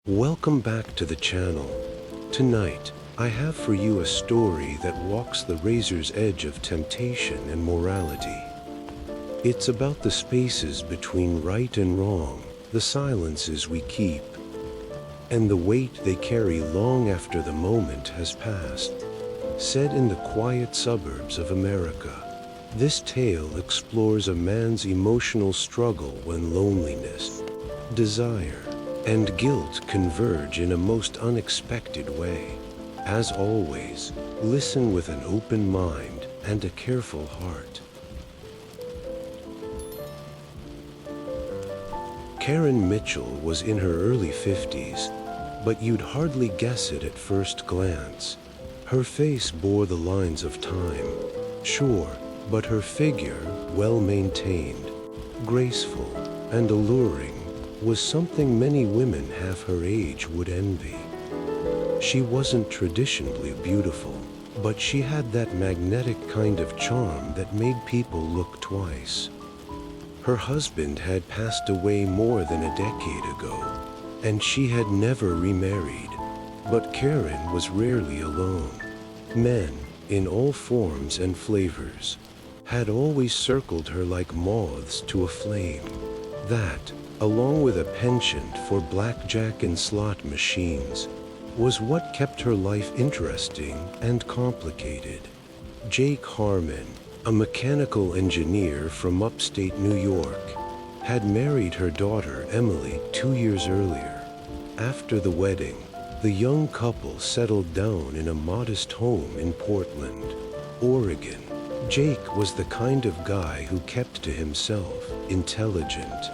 Welcome back to the channel. Tonight, I have for you a story that walks the razor's edge of temptation and morality. It's about the spaces between right and wrong, the silences we keep, and the weight they carry long after the moment has passed. Set in the quiet suburbs of America, this tale explores a man's emotional struggle when loneliness, desire, and guilt converge in a most unexpected way. As always, listen with an open mind and a careful heart. Karen Mitchell was in her early 50s, but you'd hardly guess it at first glance. Her face bore the lines of time, sure, but her figure, well maintained, graceful, and alluring, was something many women half her age would envy. She wasn't traditionally beautiful, but she had that magnetic kind of charm that made people look twice. Her husband had passed away more than a decade ago, and she had never remarried. But Karen was rarely alone. Men, in all forms and flavors, had always circled her like moths to a flame. That, along with a penchant for blackjack and slot machines, was what kept her life interesting and complicated. Jake Harmon, a mechanical engineer from upstate New York, had married her daughter Emily 2 years earlier. After the wedding, the young couple settled down in a modest home in Portland, Oregon. Jake was the kind of guy who kept to himself, intelligent,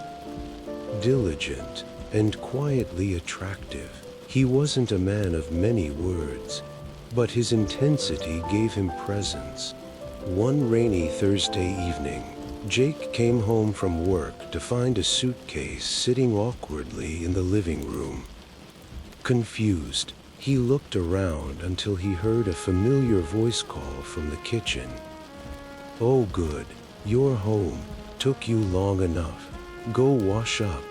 diligent, and quietly attractive. He wasn't a man of many words, but his intensity gave him presence. One rainy Thursday evening, Jake came home from work to find a suitcase sitting awkwardly in the living room. Confused, he looked around until he heard a familiar voice call from the kitchen. "Oh good, you're home. Took you long enough. Go wash up.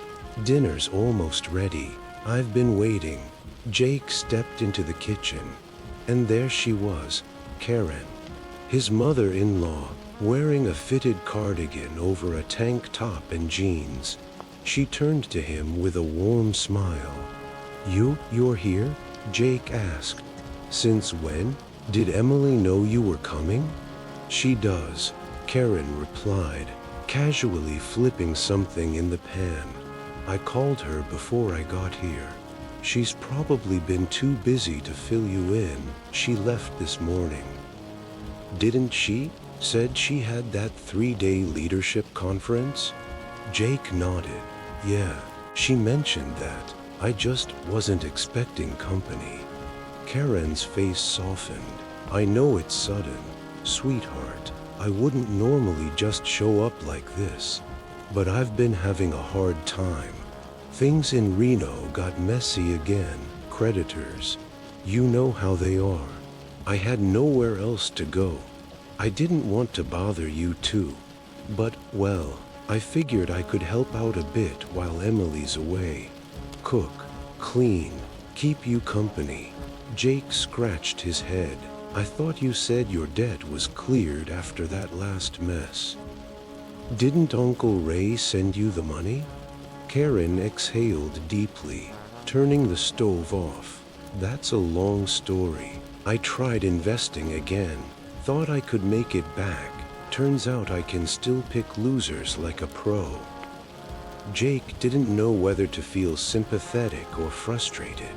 Dinner's almost ready. I've been waiting." Jake stepped into the kitchen, and there she was, Karen, his mother-in-law, wearing a fitted cardigan over a tank top and jeans. She turned to him with a warm smile. You're here?" Jake asked. "Since when? Did Emily know you were coming?" "She does," Karen replied, casually flipping something in the pan. "I called her before I got here. She's probably been too busy to fill you in. She left this morning." "Didn't she? Said she had that 3-day leadership conference?" Jake nodded. "Yeah, she mentioned that. I just wasn't expecting company." Karen's face softened. "I know it's sudden, sweetheart. I wouldn't normally just show up like this, but I've been having a hard time. Things in Reno got messy again. Creditors. You know how they are. I had nowhere else to go. I didn't want to bother you too, but, well, I figured I could help out a bit while Emily's away. Cook, clean, keep you company." Jake scratched his head. "I thought you said your debt was cleared after that last mess. Didn't Uncle Ray send you the money?" Karen exhaled deeply, turning the stove off. "That's a long story. I tried investing again. Thought I could make it back. Turns out I can still pick losers like a pro." Jake didn't know whether to feel sympathetic or frustrated.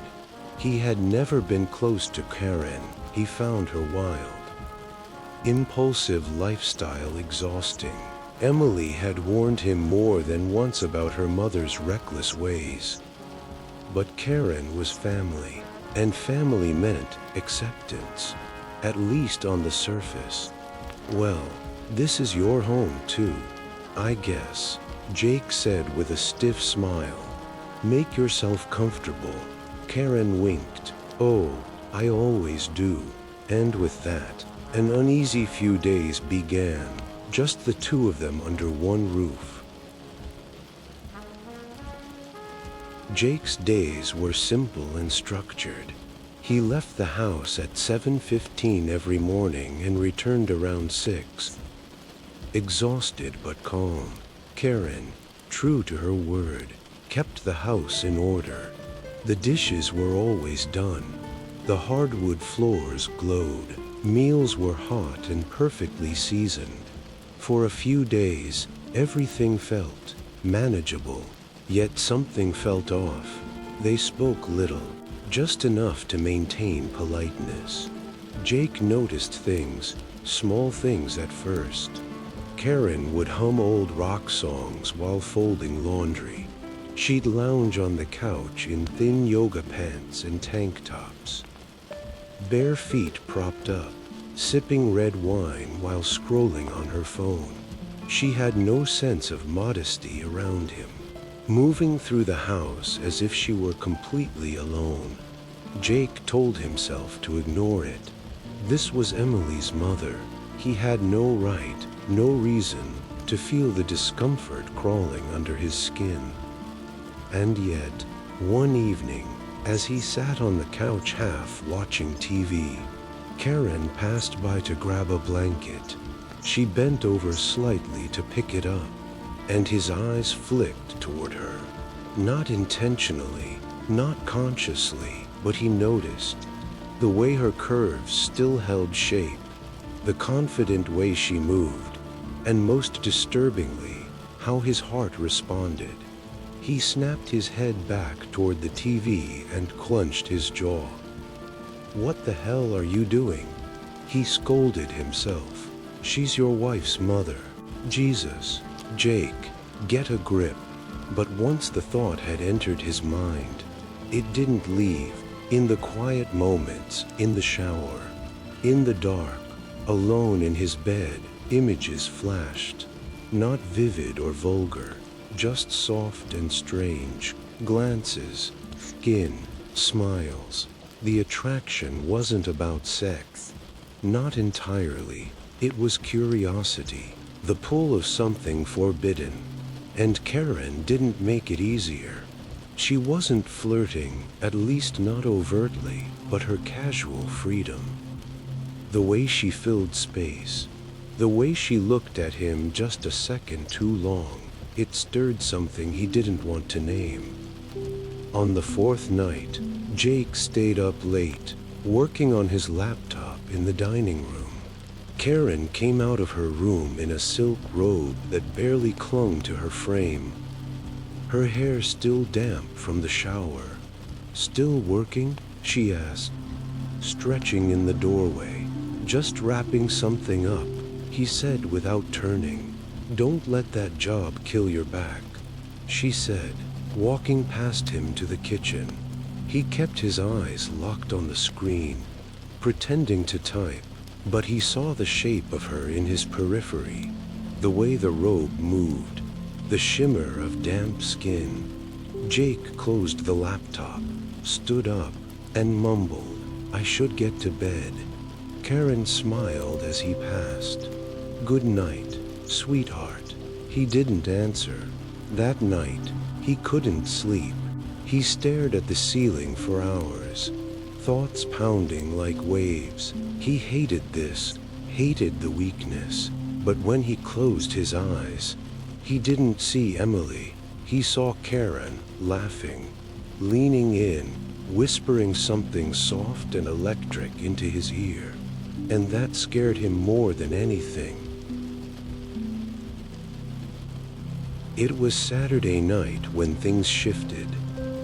He had never been close to Karen. He found her wild. Impulsive lifestyle exhausting. Emily had warned him more than once about her mother's reckless ways. But Karen was family, and family meant acceptance, at least on the surface. "Well, this is your home too, I guess," Jake said with a stiff smile. "Make yourself comfortable." Karen winked. "Oh, I always do." And with that, an uneasy few days began, just the two of them under one roof. Jake's days were simple and structured. He left the house at 7:15 every morning and returned around 6. Exhausted but calm, Karen, true to her word, kept the house in order. The dishes were always done. The hardwood floors glowed. Meals were hot and perfectly seasoned. For a few days, everything felt manageable, yet something felt off. They spoke little, just enough to maintain politeness. Jake noticed things, small things at first. Karen would hum old rock songs while folding laundry. She'd lounge on the couch in thin yoga pants and tank tops. Bare feet propped up, sipping red wine while scrolling on her phone. She had no sense of modesty around him, moving through the house as if she were completely alone. Jake told himself to ignore it. This was Emily's mother. He had no right, no reason, to feel the discomfort crawling under his skin. And yet, one evening, as he sat on the couch half watching TV, Karen passed by to grab a blanket. She bent over slightly to pick it up, and his eyes flicked toward her. Not intentionally, not consciously, but he noticed the way her curves still held shape, the confident way she moved, and most disturbingly, how his heart responded. He snapped his head back toward the TV and clenched his jaw. "What the hell are you doing?" He scolded himself. "She's your wife's mother. Jesus, Jake, get a grip." But once the thought had entered his mind, it didn't leave. In the quiet moments, in the shower, in the dark, alone in his bed, images flashed. Not vivid or vulgar, just soft and strange. Glances, skin, smiles. The attraction wasn't about sex. Not entirely. It was curiosity, the pull of something forbidden. And Karen didn't make it easier. She wasn't flirting, at least not overtly, but her casual freedom. The way she filled space, the way she looked at him just a second too long, it stirred something he didn't want to name. On the fourth night, Jake stayed up late, working on his laptop in the dining room. Karen came out of her room in a silk robe that barely clung to her frame. Her hair still damp from the shower. "Still working?" she asked, stretching in the doorway. "Just wrapping something up," he said without turning. "Don't let that job kill your back," she said, walking past him to the kitchen. He kept his eyes locked on the screen, pretending to type, but he saw the shape of her in his periphery, the way the robe moved, the shimmer of damp skin. Jake closed the laptop, stood up, and mumbled, "I should get to bed." Karen smiled as he passed. "Good night, sweetheart." He didn't answer. That night, he couldn't sleep. He stared at the ceiling for hours, thoughts pounding like waves. He hated this, hated the weakness, but when he closed his eyes, he didn't see Emily. He saw Karen, laughing, leaning in, whispering something soft and electric into his ear. And that scared him more than anything. It was Saturday night when things shifted.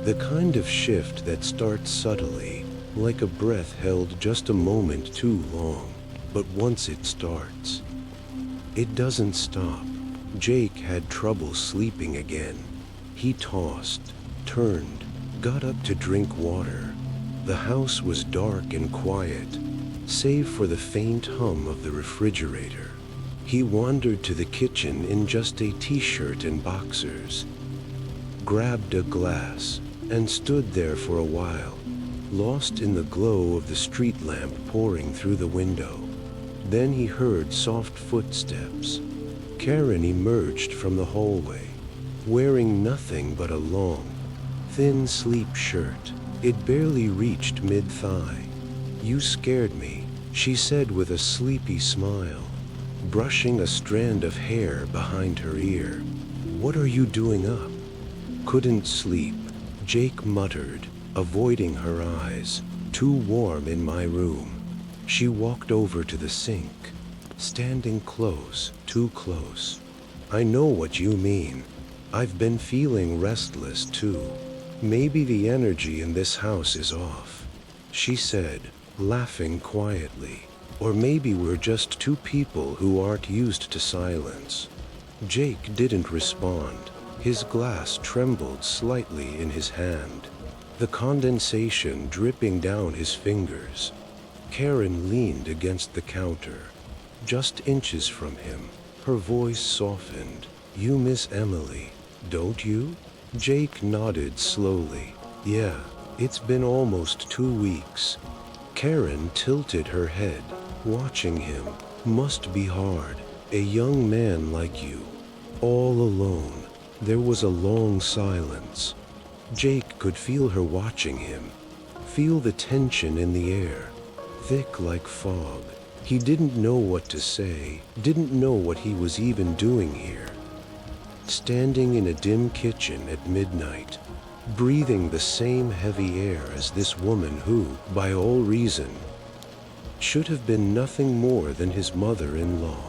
The kind of shift that starts subtly, like a breath held just a moment too long. But once it starts, it doesn't stop. Jake had trouble sleeping again. He tossed, turned, got up to drink water. The house was dark and quiet, save for the faint hum of the refrigerator. He wandered to the kitchen in just a t-shirt and boxers, grabbed a glass, and stood there for a while, lost in the glow of the street lamp pouring through the window. Then he heard soft footsteps. Karen emerged from the hallway, wearing nothing but a long, thin sleep shirt. It barely reached mid-thigh. "You scared me," she said with a sleepy smile, brushing a strand of hair behind her ear. "What are you doing up?" "Couldn't sleep," Jake muttered, avoiding her eyes. "Too warm in my room." She walked over to the sink, standing close, too close. "I know what you mean. I've been feeling restless too. Maybe the energy in this house is off," she said, laughing quietly. "Or maybe we're just two people who aren't used to silence." Jake didn't respond. His glass trembled slightly in his hand, the condensation dripping down his fingers. Karen leaned against the counter, just inches from him. Her voice softened. "You miss Emily, don't you?" Jake nodded slowly. "Yeah, it's been almost 2 weeks." Karen tilted her head, watching him. "Must be hard, a young man like you, all alone." There was a long silence. Jake could feel her watching him, feel the tension in the air, thick like fog. He didn't know what to say, didn't know what he was even doing here. Standing in a dim kitchen at midnight, breathing the same heavy air as this woman who, by all reason, should have been nothing more than his mother-in-law.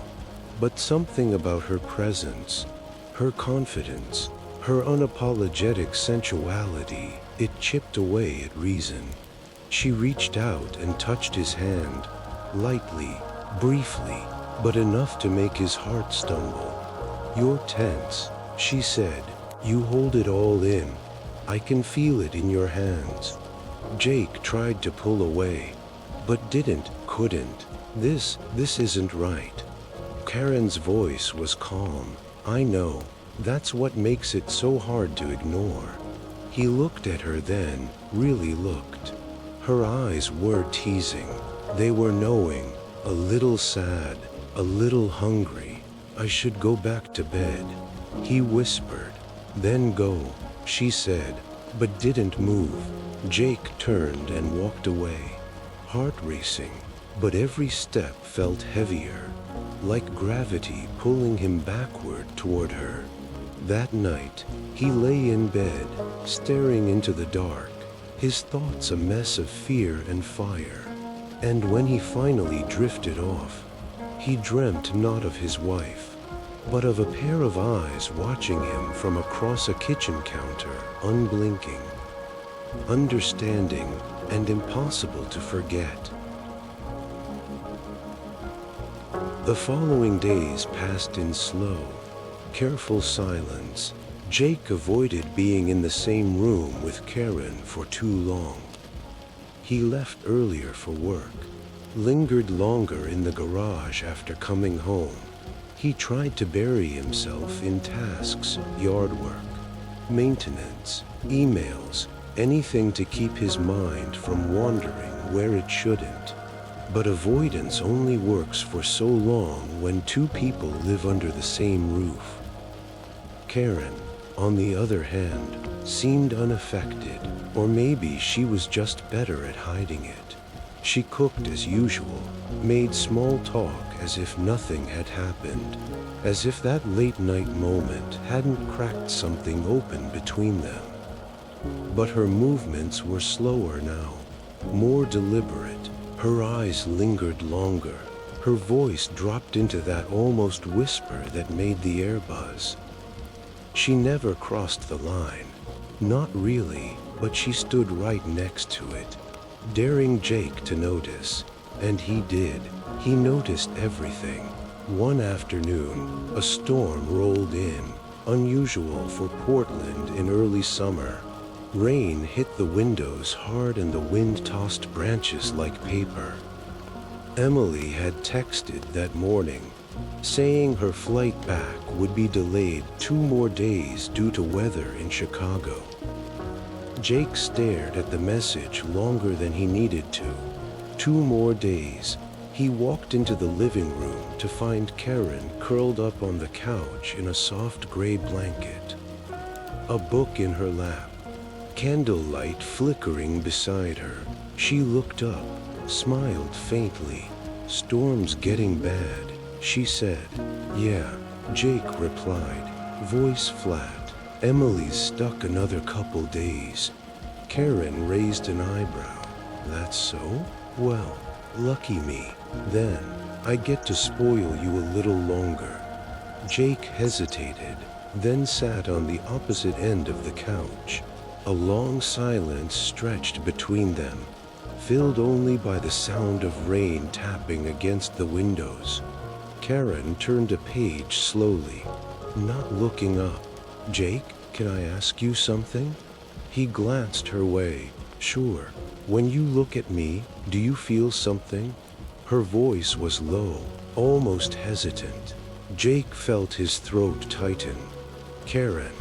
But something about her presence, her confidence, her unapologetic sensuality, it chipped away at reason. She reached out and touched his hand, lightly, briefly, but enough to make his heart stumble. "You're tense," she said. "You hold it all in. I can feel it in your hands." Jake tried to pull away, but couldn't. This isn't right." Karen's voice was calm. "I know. That's what makes it so hard to ignore." He looked at her then, really looked. Her eyes were teasing. They were knowing, a little sad, a little hungry. "I should go back to bed," he whispered. "Then go," she said, but didn't move. Jake turned and walked away, heart racing, but every step felt heavier, like gravity pulling him backward toward her. That night, he lay in bed, staring into the dark, his thoughts a mess of fear and fire. And when he finally drifted off, he dreamt not of his wife, but of a pair of eyes watching him from across a kitchen counter, unblinking, understanding, and impossible to forget. The following days passed in slow, careful silence. Jake avoided being in the same room with Karen for too long. He left earlier for work, lingered longer in the garage after coming home. He tried to bury himself in tasks, yard work, maintenance, emails, anything to keep his mind from wandering where it shouldn't. But avoidance only works for so long when two people live under the same roof. Karen, on the other hand, seemed unaffected, or maybe she was just better at hiding it. She cooked as usual, made small talk as if nothing had happened, as if that late-night moment hadn't cracked something open between them. But her movements were slower now, more deliberate. Her eyes lingered longer. Her voice dropped into that almost whisper that made the air buzz. She never crossed the line. Not really, but she stood right next to it, daring Jake to notice. And he did. He noticed everything. One afternoon, a storm rolled in, unusual for Portland in early summer. Rain hit the windows hard and the wind tossed branches like paper. Emily had texted that morning, saying her flight back would be delayed 2 more days due to weather in Chicago. Jake stared at the message longer than he needed to. 2 more days. He walked into the living room to find Karen curled up on the couch in a soft gray blanket, a book in her lap. candlelight flickering beside her. She looked up, smiled faintly. "Storm's getting bad," she said. "Yeah," Jake replied, voice flat. "Emily's stuck another couple days." Karen raised an eyebrow. "That's so? Well, lucky me. Then, I get to spoil you a little longer." Jake hesitated, then sat on the opposite end of the couch. A long silence stretched between them, filled only by the sound of rain tapping against the windows. Karen turned a page slowly, not looking up. "Jake, can I ask you something?" He glanced her way. "Sure. When you look at me, do you feel something?" Her voice was low, almost hesitant. Jake felt his throat tighten. "Karen,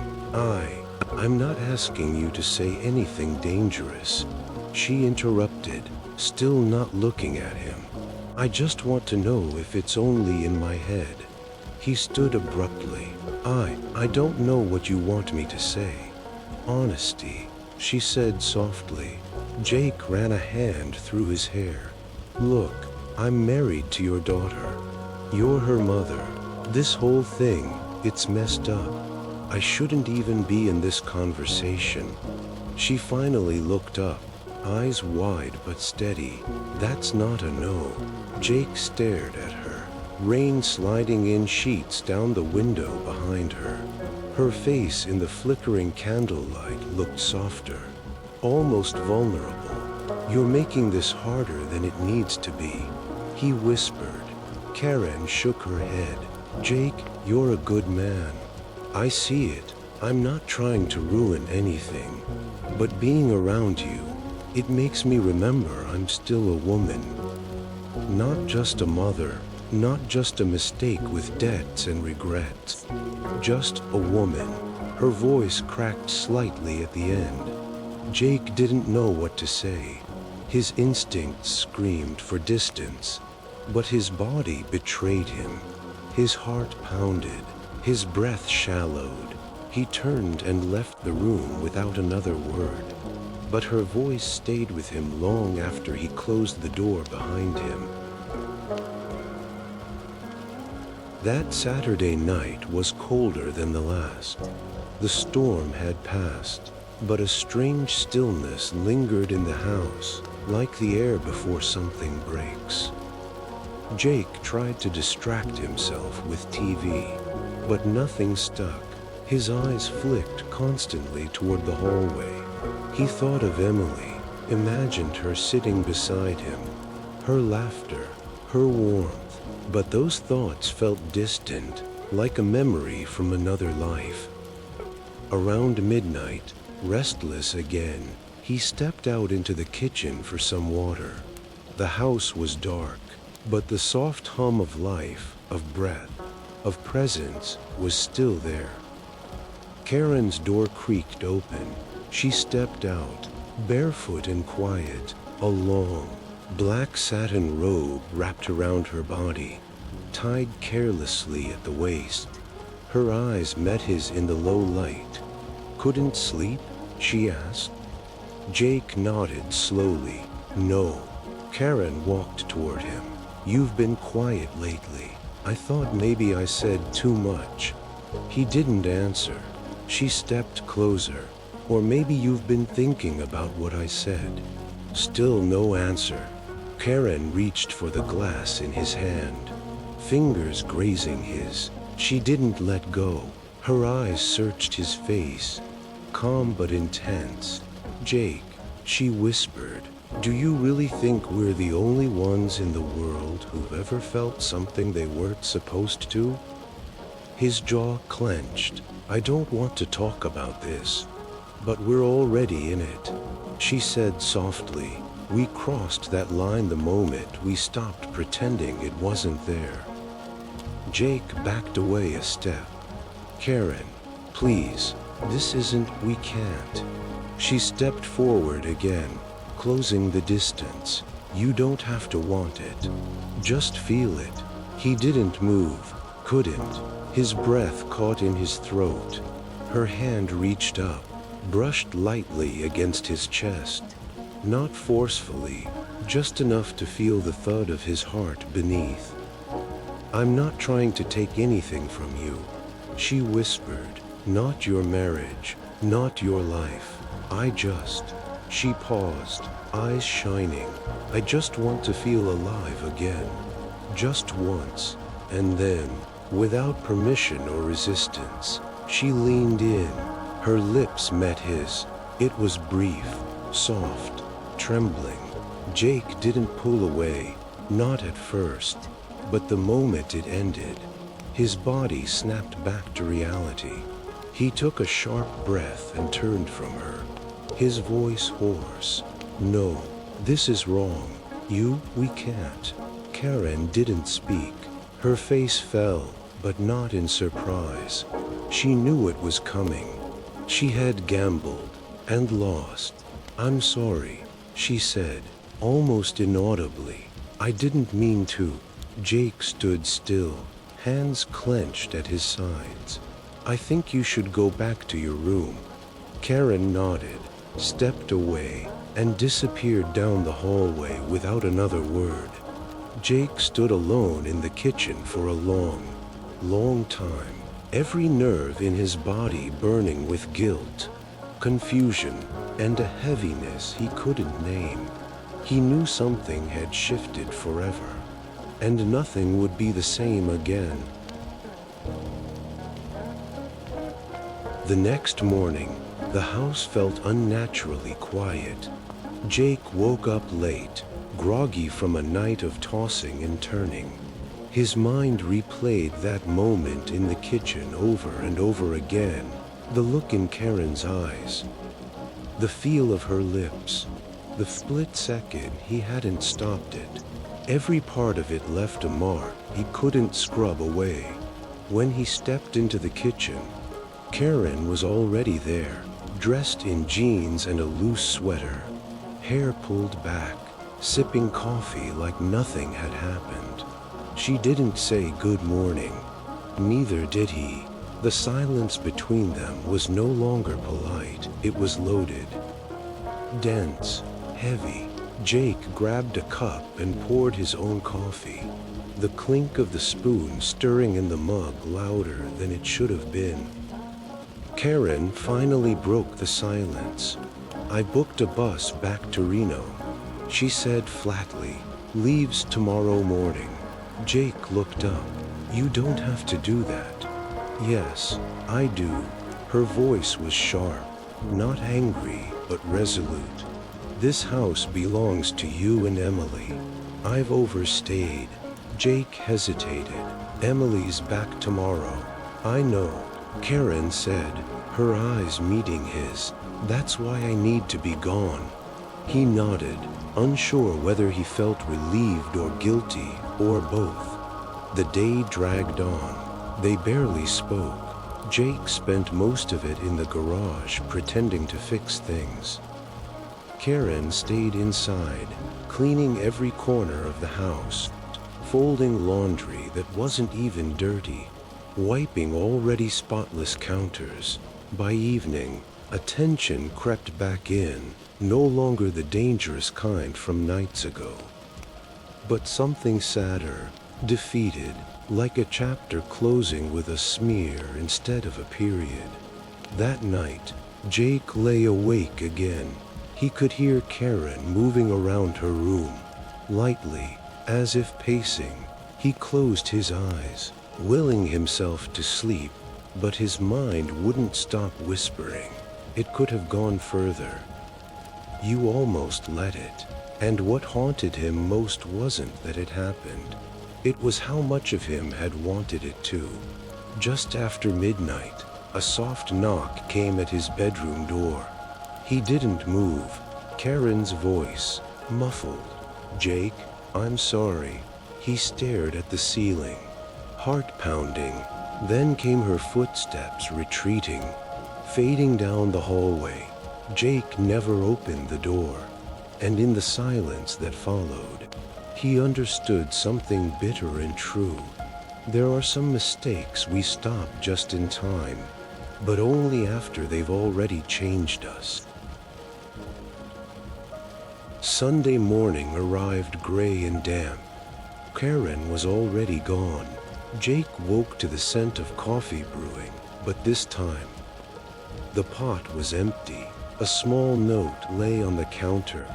I'm not asking you to say anything dangerous," she interrupted, still not looking at him. "I just want to know if it's only in my head." He stood abruptly. I don't know what you want me to say." "Honesty," she said softly. Jake ran a hand through his hair. "Look, I'm married to your daughter. You're her mother. This whole thing, it's messed up. I shouldn't even be in this conversation." She finally looked up, eyes wide but steady. "That's not a no." Jake stared at her, rain sliding in sheets down the window behind her. Her face in the flickering candlelight looked softer, almost vulnerable. "You're making this harder than it needs to be," he whispered. Karen shook her head. "Jake, you're a good man. I see it. I'm not trying to ruin anything. But being around you, it makes me remember I'm still a woman. Not just a mother, not just a mistake with debts and regrets. Just a woman." Her voice cracked slightly at the end. Jake didn't know what to say. His instincts screamed for distance, but his body betrayed him. His heart pounded, his breath shallowed. He turned and left the room without another word, but her voice stayed with him long after he closed the door behind him. That Saturday night was colder than the last. The storm had passed, but a strange stillness lingered in the house, like the air before something breaks. Jake tried to distract himself with TV, but nothing stuck. His eyes flicked constantly toward the hallway. He thought of Emily, imagined her sitting beside him, her laughter, her warmth, but those thoughts felt distant, like a memory from another life. Around midnight, restless again, he stepped out into the kitchen for some water. The house was dark, but the soft hum of life, of breath, of presence was still there. Karen's door creaked open. She stepped out, barefoot and quiet, a long, black satin robe wrapped around her body, tied carelessly at the waist. Her eyes met his in the low light. "Couldn't sleep?" she asked. Jake nodded slowly. "No." Karen walked toward him. "You've been quiet lately. I thought maybe I said too much." He didn't answer. She stepped closer. "Or maybe you've been thinking about what I said." Still no answer. Karen reached for the glass in his hand, fingers grazing his. She didn't let go. Her eyes searched his face, calm but intense. "Jake," she whispered, "do you really think we're the only ones in the world who've ever felt something they weren't supposed to?" His jaw clenched. "I don't want to talk about this, but we're already in it," she said softly. "We crossed that line the moment we stopped pretending it wasn't there." Jake backed away a step. "Karen, please, this isn't, we can't." She stepped forward again, closing the distance. "You don't have to want it. Just feel it." He didn't move, couldn't. His breath caught in his throat. Her hand reached up, brushed lightly against his chest. Not forcefully, just enough to feel the thud of his heart beneath. "I'm not trying to take anything from you," she whispered. "Not your marriage, not your life. She paused, eyes shining. "I just want to feel alive again. Just once." And then, without permission or resistance, she leaned in. Her lips met his. It was brief, soft, trembling. Jake didn't pull away, not at first, but the moment it ended, his body snapped back to reality. He took a sharp breath and turned from her, his voice hoarse. "No, this is wrong. We can't." Karen didn't speak. Her face fell, but not in surprise. She knew it was coming. She had gambled and lost. "I'm sorry," she said, almost inaudibly. "I didn't mean to." Jake stood still, hands clenched at his sides. "I think you should go back to your room." Karen nodded, stepped away, and disappeared down the hallway without another word. Jake stood alone in the kitchen for a long time, every nerve in his body burning with guilt, confusion, and a heaviness he couldn't name. He knew something had shifted forever, and nothing would be the same again. The next morning, the house felt unnaturally quiet. Jake woke up late, groggy from a night of tossing and turning. His mind replayed that moment in the kitchen over and over again, the look in Karen's eyes, the feel of her lips. The split second he hadn't stopped it. Every part of it left a mark he couldn't scrub away. When he stepped into the kitchen, Karen was already there, dressed in jeans and a loose sweater, hair pulled back, sipping coffee like nothing had happened. She didn't say good morning. Neither did he. The silence between them was no longer polite, it was loaded. Dense, heavy. Jake grabbed a cup and poured his own coffee, the clink of the spoon stirring in the mug louder than it should have been. Karen finally broke the silence. "I booked a bus back to Reno," she said flatly. "Leaves tomorrow morning." Jake looked up. "You don't have to do that." "Yes, I do." Her voice was sharp, not angry, but resolute. "This house belongs to you and Emily. I've overstayed." Jake hesitated. "Emily's back tomorrow." "I know," Karen said, her eyes meeting his. "That's why I need to be gone." He nodded, unsure whether he felt relieved or guilty, or both. The day dragged on. They barely spoke. Jake spent most of it in the garage pretending to fix things. Karen stayed inside, cleaning every corner of the house, folding laundry that wasn't even dirty, wiping already spotless counters. By evening, a tension crept back in, no longer the dangerous kind from nights ago, but something sadder, defeated, like a chapter closing with a smear instead of a period. That night, Jake lay awake again. He could hear Karen moving around her room, lightly, as if pacing. He closed his eyes, willing himself to sleep, but his mind wouldn't stop whispering. It could have gone further. You almost let it. And what haunted him most wasn't that it happened. It was how much of him had wanted it to. Just after midnight, a soft knock came at his bedroom door. He didn't move. Karen's voice, muffled. "Jake, I'm sorry." He stared at the ceiling, heart pounding. Then came her footsteps retreating, fading down the hallway. Jake never opened the door, and in the silence that followed, he understood something bitter and true. There are some mistakes we stop just in time, but only after they've already changed us. Sunday morning arrived gray and damp. Karen was already gone. Jake woke to the scent of coffee brewing, but this time, the pot was empty. A small note lay on the counter,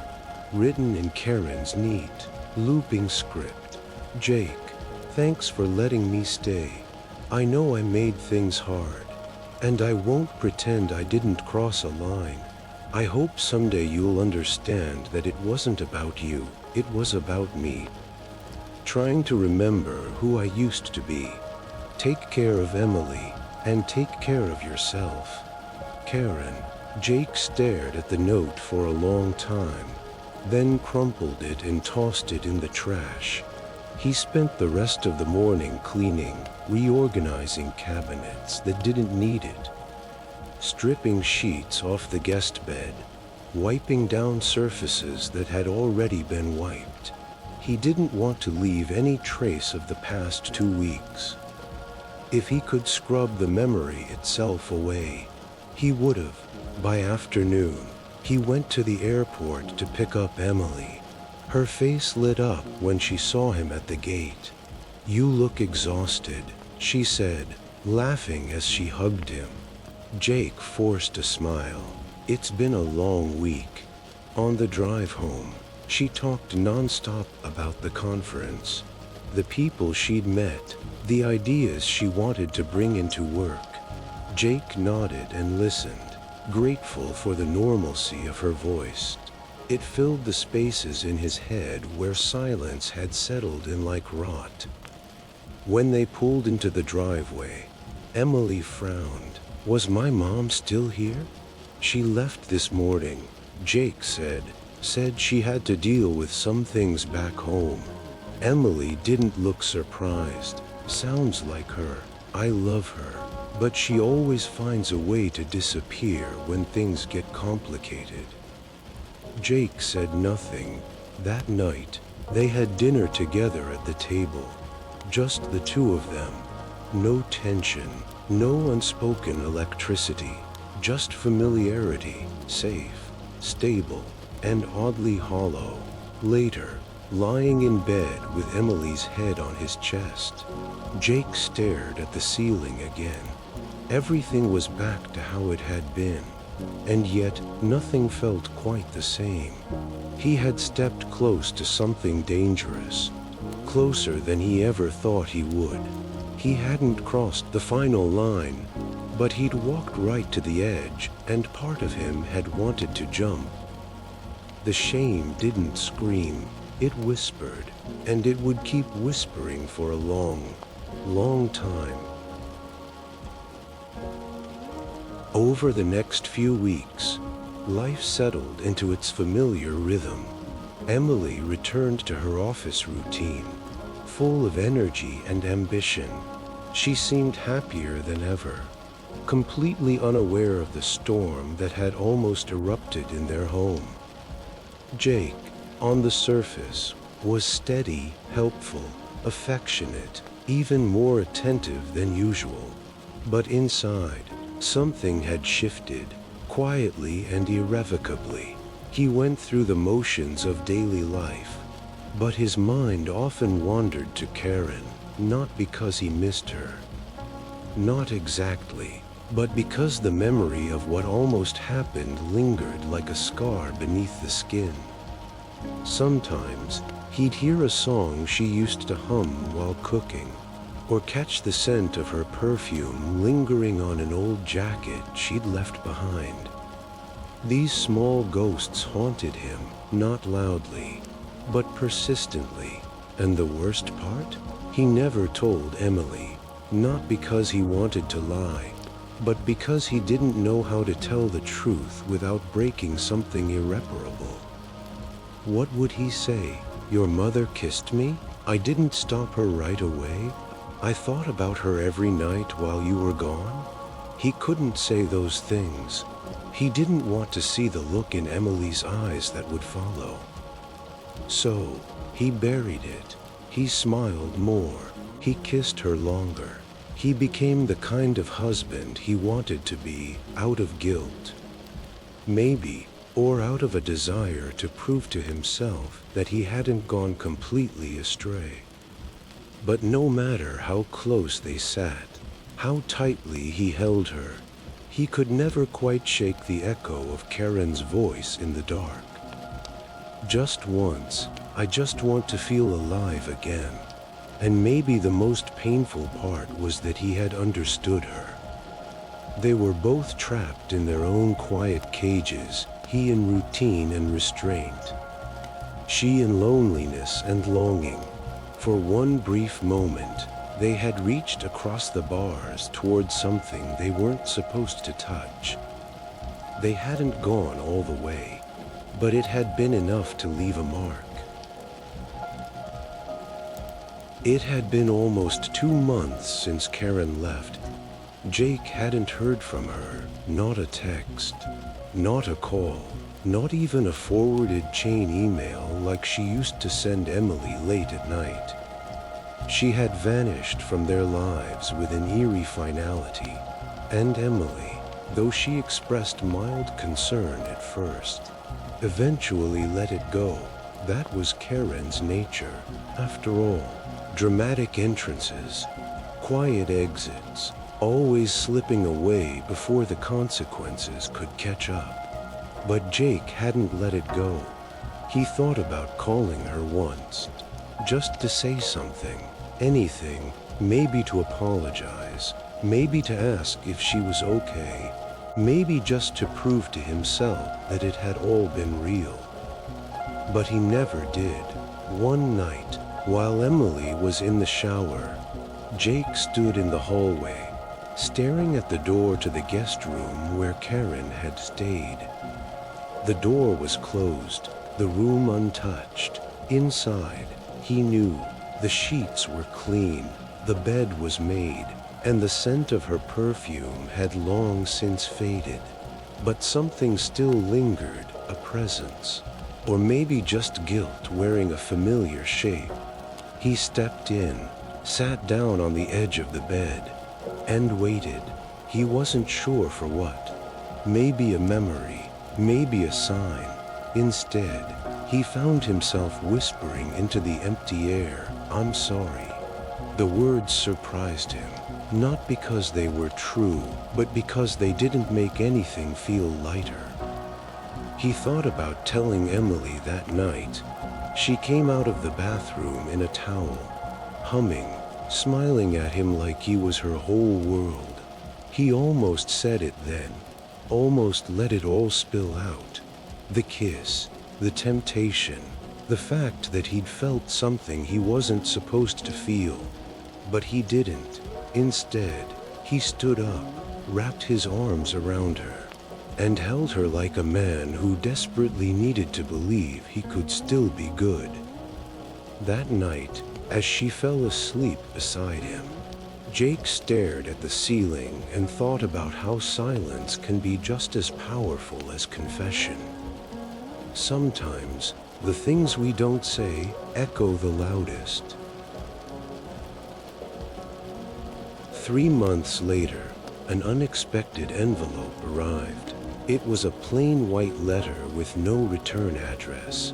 written in Karen's neat, looping script. Jake, thanks for letting me stay. I know I made things hard, and I won't pretend I didn't cross a line. I hope someday you'll understand that it wasn't about you, it was about me. Trying to remember who I used to be. Take care of Emily, and take care of yourself. Karen. Jake stared at the note for a long time, then crumpled it and tossed it in the trash. He spent the rest of the morning cleaning, reorganizing cabinets that didn't need it, stripping sheets off the guest bed, wiping down surfaces that had already been wiped. He didn't want to leave any trace of the past 2 weeks. If he could scrub the memory itself away, he would have. By afternoon, he went to the airport to pick up Emily. Her face lit up when she saw him at the gate. "You look exhausted," she said, laughing as she hugged him. Jake forced a smile. It's been a long week. On the drive home, she talked nonstop about the conference, the people she'd met, the ideas she wanted to bring into work. Jake nodded and listened, grateful for the normalcy of her voice. It filled the spaces in his head where silence had settled in like rot. When they pulled into the driveway, Emily frowned. "Was my mom still here?" "She left this morning," Jake said. "Said she had to deal with some things back home." Emily didn't look surprised. "Sounds like her. I love her. But she always finds a way to disappear when things get complicated." Jake said nothing. That night, they had dinner together at the table. Just the two of them. No tension, no unspoken electricity. Just familiarity, safe, stable, and oddly hollow. Later, lying in bed with Emily's head on his chest, Jake stared at the ceiling again. Everything was back to how it had been, and yet nothing felt quite the same. He had stepped close to something dangerous, closer than he ever thought he would. He hadn't crossed the final line, but he'd walked right to the edge, and part of him had wanted to jump. The shame didn't scream, it whispered, and it would keep whispering for a long, long time. Over the next few weeks, life settled into its familiar rhythm. Emily returned to her office routine, full of energy and ambition. She seemed happier than ever, completely unaware of the storm that had almost erupted in their home. Jake, on the surface, was steady, helpful, affectionate, even more attentive than usual. But inside, something had shifted, quietly and irrevocably. He went through the motions of daily life, but his mind often wandered to Karen, not because he missed her. Not exactly, but because the memory of what almost happened lingered like a scar beneath the skin. Sometimes, he'd hear a song she used to hum while cooking, or catch the scent of her perfume lingering on an old jacket she'd left behind. These small ghosts haunted him, not loudly, but persistently. And the worst part? He never told Emily, not because he wanted to lie, but because he didn't know how to tell the truth without breaking something irreparable. What would he say? "Your mother kissed me? I didn't stop her right away? I thought about her every night while you were gone?" He couldn't say those things. He didn't want to see the look in Emily's eyes that would follow. So, he buried it. He smiled more. He kissed her longer. He became the kind of husband he wanted to be out of guilt. Maybe, or out of a desire to prove to himself that he hadn't gone completely astray. But no matter how close they sat, how tightly he held her, he could never quite shake the echo of Karen's voice in the dark. Just once, I just want to feel alive again. And maybe the most painful part was that he had understood her. They were both trapped in their own quiet cages, he in routine and restraint. She in loneliness and longing. For one brief moment, they had reached across the bars towards something they weren't supposed to touch. They hadn't gone all the way, but it had been enough to leave a mark. It had been almost 2 months since Karen left. Jake hadn't heard from her, not a text, not a call, not even a forwarded chain email like she used to send Emily late at night. She had vanished from their lives with an eerie finality, and Emily, though she expressed mild concern at first, eventually let it go. That was Karen's nature, after all. Dramatic entrances, quiet exits, always slipping away before the consequences could catch up. But Jake hadn't let it go. He thought about calling her once, just to say something, anything, maybe to apologize, maybe to ask if she was okay, maybe just to prove to himself that it had all been real. But he never did. One night, while Emily was in the shower, Jake stood in the hallway, staring at the door to the guest room where Karen had stayed. The door was closed, the room untouched. Inside, he knew, the sheets were clean, the bed was made, and the scent of her perfume had long since faded. But something still lingered, a presence, or maybe just guilt wearing a familiar shape. He stepped in, sat down on the edge of the bed, and waited. He wasn't sure for what. Maybe a memory, maybe a sign. Instead, he found himself whispering into the empty air, "I'm sorry." The words surprised him, not because they were true, but because they didn't make anything feel lighter. He thought about telling Emily that night. She came out of the bathroom in a towel, humming, smiling at him like he was her whole world. He almost said it then, almost let it all spill out. The kiss, the temptation, the fact that he'd felt something he wasn't supposed to feel. But he didn't. Instead, he stood up, wrapped his arms around her, and held her like a man who desperately needed to believe he could still be good. That night, as she fell asleep beside him, Jake stared at the ceiling and thought about how silence can be just as powerful as confession. Sometimes, the things we don't say echo the loudest. 3 months later, an unexpected envelope arrived. It was a plain white letter with no return address,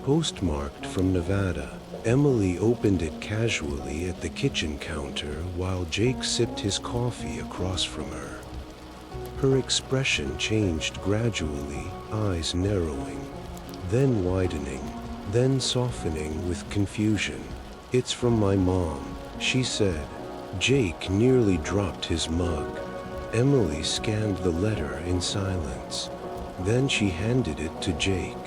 postmarked from Nevada. Emily opened it casually at the kitchen counter while Jake sipped his coffee across from her. Her expression changed gradually, eyes narrowing, then widening, then softening with confusion. "It's from my mom," she said. Jake nearly dropped his mug. Emily scanned the letter in silence. Then she handed it to Jake,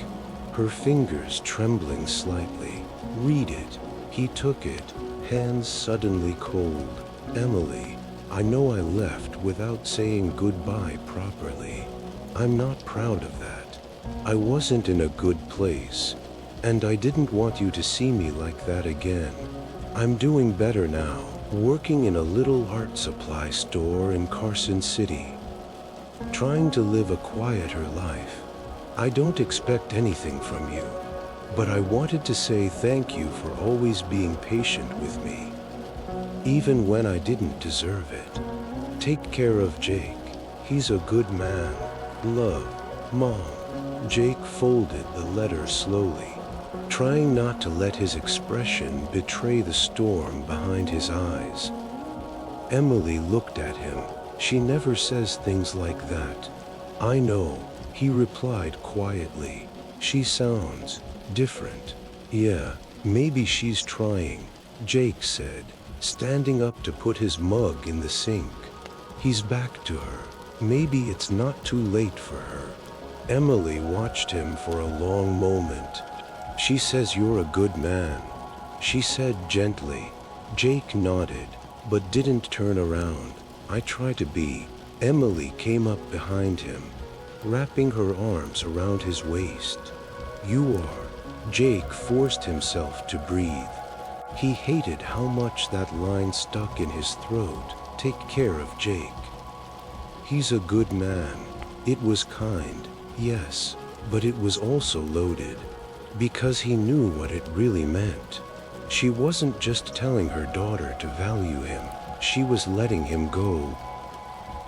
her fingers trembling slightly. "Read it." He took it, hands suddenly cold. "Emily, I know I left without saying goodbye properly. I'm not proud of that. I wasn't in a good place, and I didn't want you to see me like that again. I'm doing better now. Working in a little art supply store in Carson City, trying to live a quieter life. I don't expect anything from you, but I wanted to say thank you for always being patient with me." even when I didn't deserve it. Take care of Jake. He's a good man. Love, Mom. Jake folded the letter slowly, trying not to let his expression betray the storm behind his eyes. Emily looked at him. She never says things like that. I know, he replied quietly. She sounds different. Yeah, maybe she's trying, Jake said, standing up to put his mug in the sink. He's back to her. Maybe it's not too late for her. Emily watched him for a long moment. She says you're a good man, she said gently. Jake nodded, but didn't turn around. I try to be. Emily came up behind him, wrapping her arms around his waist. You are. Jake forced himself to breathe. He hated how much that line stuck in his throat. Take care of Jake. He's a good man. It was kind, yes, but it was also loaded, because he knew what it really meant. She wasn't just telling her daughter to value him, she was letting him go.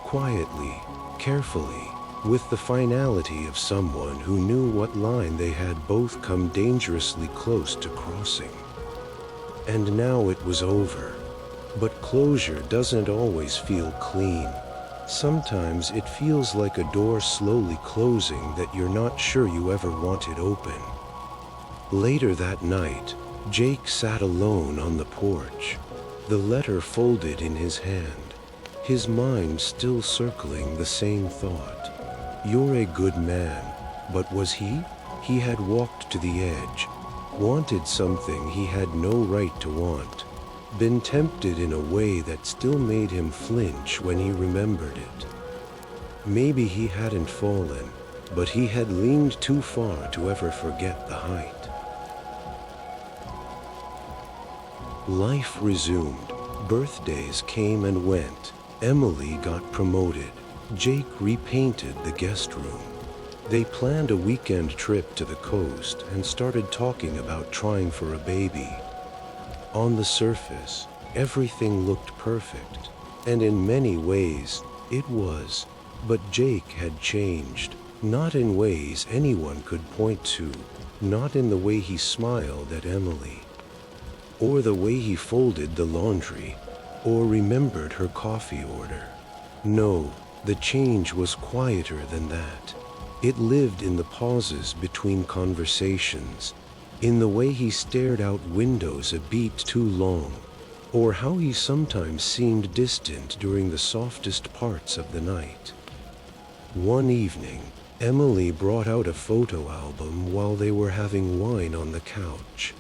Quietly, carefully, with the finality of someone who knew what line they had both come dangerously close to crossing. And now it was over. But closure doesn't always feel clean. Sometimes it feels like a door slowly closing that you're not sure you ever wanted open. Later that night, Jake sat alone on the porch, the letter folded in his hand, his mind still circling the same thought. You're a good man, but was he? He had walked to the edge, wanted something he had no right to want, been tempted in a way that still made him flinch when he remembered it. Maybe he hadn't fallen, but he had leaned too far to ever forget the height. Life resumed. Birthdays came and went. Emily got promoted. Jake repainted the guest room. They planned a weekend trip to the coast and started talking about trying for a baby. On the surface, everything looked perfect, and in many ways, it was. But Jake had changed, not in ways anyone could point to, not in the way he smiled at Emily, or the way he folded the laundry, or remembered her coffee order. No, the change was quieter than that. It lived in the pauses between conversations, in the way he stared out windows a beat too long, or how he sometimes seemed distant during the softest parts of the night. One evening, Emily brought out a photo album while they were having wine on the couch.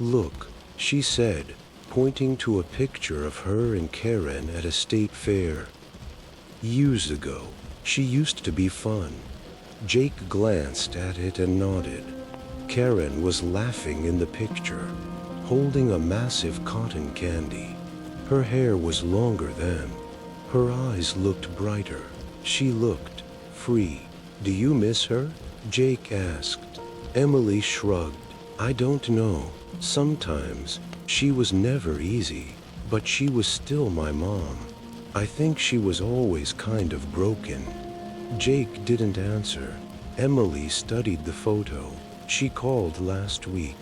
Look, she said, pointing to a picture of her and Karen at a state fair. Years ago, she used to be fun. Jake glanced at it and nodded. Karen was laughing in the picture, holding a massive cotton candy. Her hair was longer then. Her eyes looked brighter. She looked free. Do you miss her? Jake asked. Emily shrugged. I don't know. Sometimes. She was never easy, but she was still my mom. I think she was always kind of broken. Jake didn't answer. Emily studied the photo. She called last week.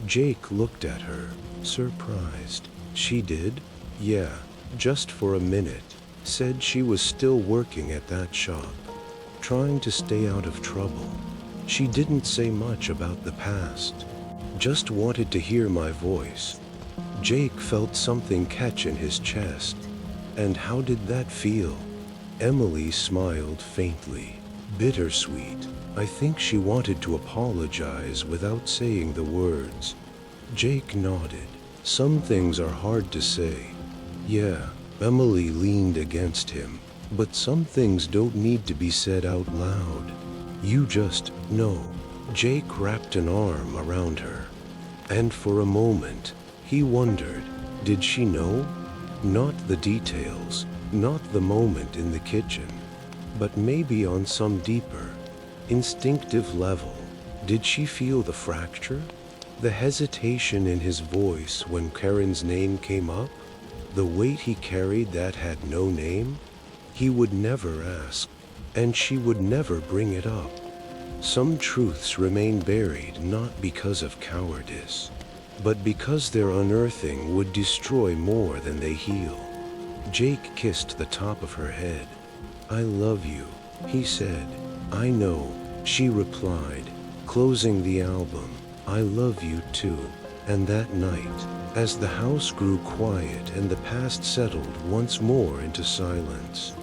Jake looked at her, surprised. She did? Yeah, just for a minute. Said she was still working at that shop, trying to stay out of trouble. She didn't say much about the past, just wanted to hear my voice. Jake felt something catch in his chest. And how did that feel? Emily smiled faintly. Bittersweet. I think she wanted to apologize without saying the words. Jake nodded. Some things are hard to say. Yeah, Emily leaned against him. But some things don't need to be said out loud. You just know. Jake wrapped an arm around her. And for a moment, he wondered, did she know? Not the details, not the moment in the kitchen, but maybe on some deeper, instinctive level. Did she feel the fracture? The hesitation in his voice when Karen's name came up? The weight he carried that had no name? He would never ask, and she would never bring it up. Some truths remain buried not because of cowardice, but because their unearthing would destroy more than they heal. Jake kissed the top of her head. "I love you," he said. "I know," she replied, closing the album. "I love you too." And that night, as the house grew quiet and the past settled once more into silence,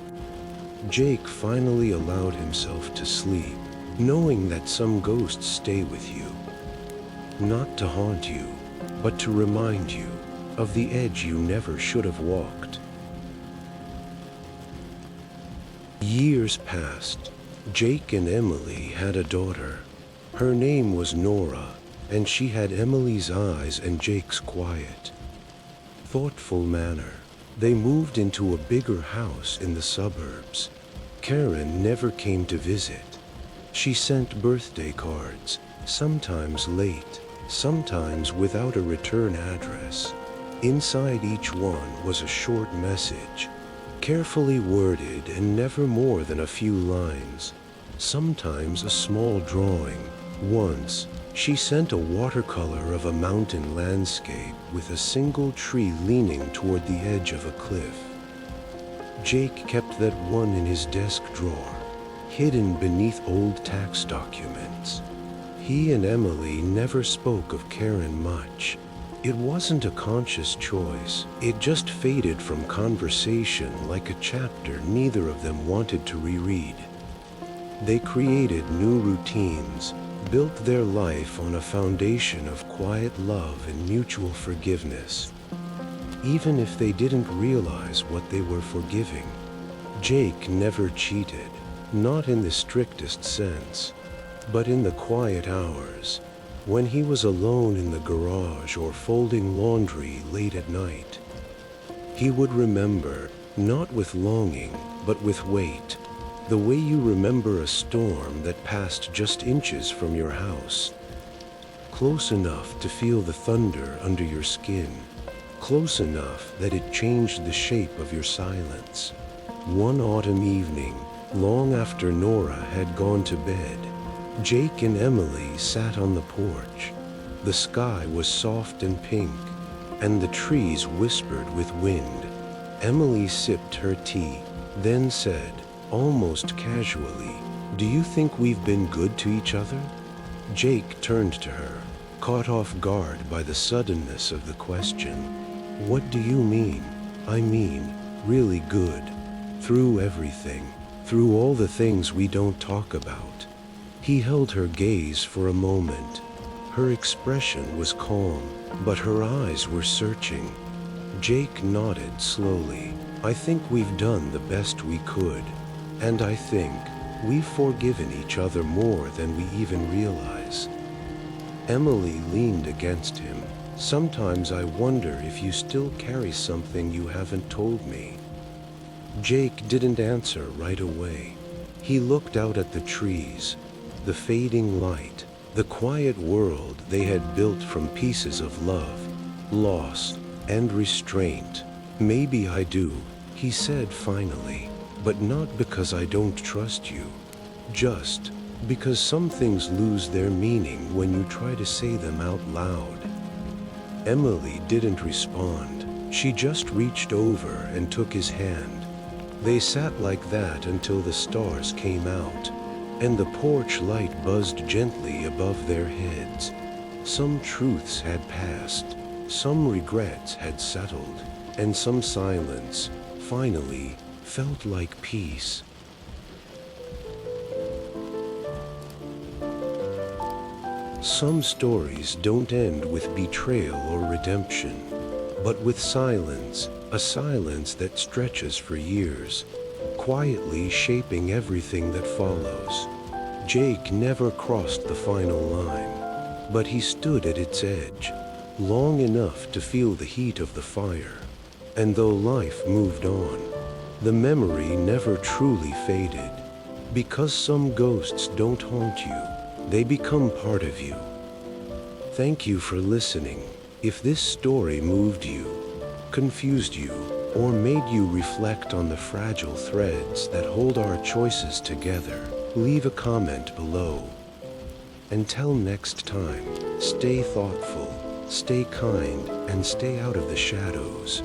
Jake finally allowed himself to sleep, knowing that some ghosts stay with you, not to haunt you, but to remind you of the edge you never should have walked. Years passed. Jake and Emily had a daughter. Her name was Nora, and she had Emily's eyes and Jake's quiet, thoughtful manner. They moved into a bigger house in the suburbs. Karen never came to visit. She sent birthday cards, sometimes late, sometimes without a return address. Inside each one was a short message, carefully worded and never more than a few lines, sometimes a small drawing. Once, she sent a watercolor of a mountain landscape with a single tree leaning toward the edge of a cliff. Jake kept that one in his desk drawer, hidden beneath old tax documents. He and Emily never spoke of Karen much. It wasn't a conscious choice. It just faded from conversation like a chapter neither of them wanted to reread. They created new routines, built their life on a foundation of quiet love and mutual forgiveness, even if they didn't realize what they were forgiving. Jake never cheated, not in the strictest sense, but in the quiet hours, when he was alone in the garage or folding laundry late at night. He would remember, not with longing, but with weight, the way you remember a storm that passed just inches from your house, close enough to feel the thunder under your skin, close enough that it changed the shape of your silence. One autumn evening, long after Nora had gone to bed, Jake and Emily sat on the porch. The sky was soft and pink, and the trees whispered with wind. Emily sipped her tea, then said, almost casually, "Do you think we've been good to each other?" Jake turned to her, caught off guard by the suddenness of the question. "What do you mean?" "I mean, really good. Through everything. Through all the things we don't talk about." He held her gaze for a moment. Her expression was calm, but her eyes were searching. Jake nodded slowly. "I think we've done the best we could. And I think we've forgiven each other more than we even realize." Emily leaned against him. "Sometimes I wonder if you still carry something you haven't told me." Jake didn't answer right away. He looked out at the trees, the fading light, the quiet world they had built from pieces of love, loss, and restraint. "Maybe I do," he said finally, "but not because I don't trust you. Just because some things lose their meaning when you try to say them out loud." Emily didn't respond. She just reached over and took his hand. They sat like that until the stars came out, and the porch light buzzed gently above their heads. Some truths had passed, some regrets had settled, and some silence, finally, felt like peace. Some stories don't end with betrayal or redemption, but with silence, a silence that stretches for years, quietly shaping everything that follows. Jake never crossed the final line, but he stood at its edge, long enough to feel the heat of the fire. And though life moved on, the memory never truly faded. Because some ghosts don't haunt you, they become part of you. Thank you for listening. If this story moved you, confused you, or made you reflect on the fragile threads that hold our choices together, leave a comment below. Until next time, stay thoughtful, stay kind, and stay out of the shadows.